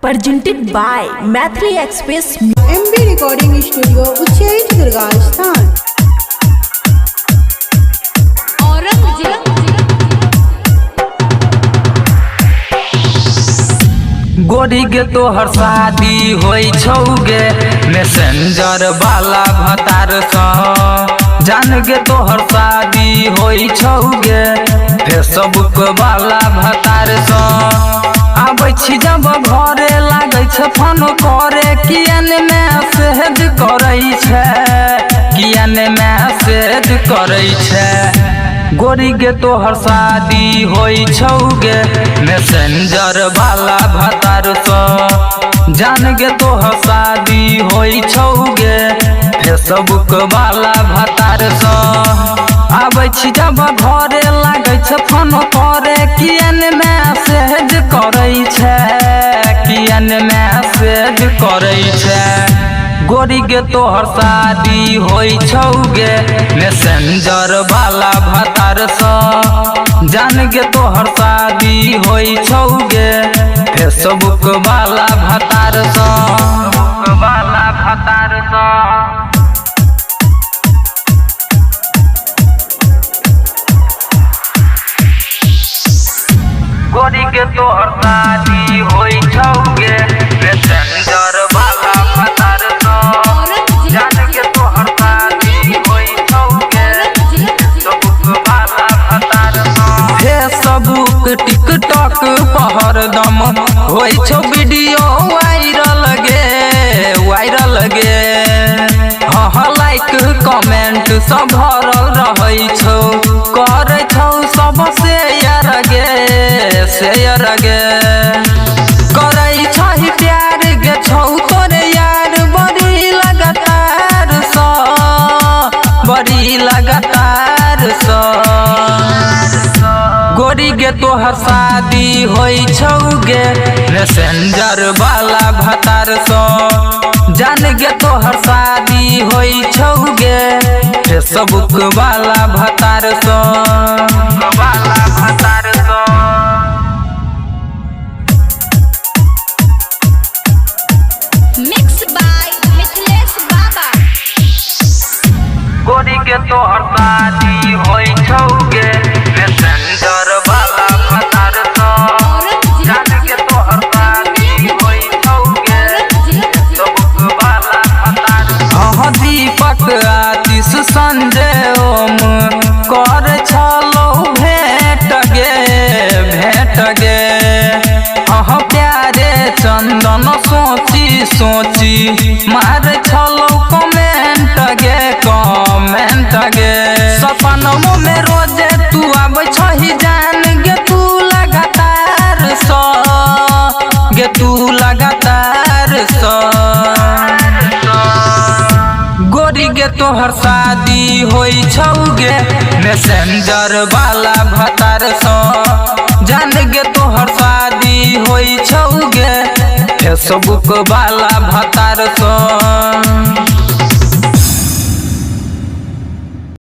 presented by Maithili Express MB Recording Studio, Uchchaith Durga स्थान। गोरी गे तोहर शादी होई छौगे मैसेंजर वाला भतार सा जान गे तोहर शादी होई छौगे फेसबुक वाला भतार सा आबै छी जब घरे लागै छ फोन करे कियन मैसेज करै छै कियन मैसेज करै छै गोरी गे तोहर शादी होई छौगे मैसेंजर वाला भतार सा जान गे तोहर शादी होई छौगे फेसबुक वाला भतार सा आबै छी जब घरे लागै छ फोन करे कियन मैसेज करै छै कियन मैसेज करै छै गोरी गे तोहर शादी होई छौगे मैसेंजर वाला भतार सा जान गे तोहर शादी होई छौगे फेसबुक वाला भतार सा वाला भतार सा गोरी गे तोहर शादी होई छौगे मैसेंजर वाला भतार सा जान गे तोहर शादी होई छौगे फेसबुक वाला भतार सा फेसबुक टिकटॉक पर दम होई छौ वीडियो वायरल गे हाँ लाइक कमेंट सब भरल रहै छौ करै छौ सब शेयर गे करै छही प्यार गे छौ तोरे यार बड़ी लगातार सा गोरी गे तोहर शादी होई छौगे मैसेंजर वाला भतार सा जान गे तोहर शादी होई छौगे फेसबुक वाला भतार सा वाला भतार सा mixed by Mithilesh Baba। गोरी गे तोहर शादी होई छौगे मैसेंजर वाला भतार सा जान गे तोहर शादी होई छौगे फेसबुक वाला भतार सा दीपक आतिश संजय ओम कर छलौ भेट गे हाँ प्यारे चंदन सोची मार छलौ कमेंट गे सपनों में रोजे तू आबै छही जान गे तू लगातार सा गोरी गे तोहर शादी होई छौगे मैसेंजर वाला भतार सा जान गे तोहर शादी होई छौगे फेसबुक वाला भतार सा।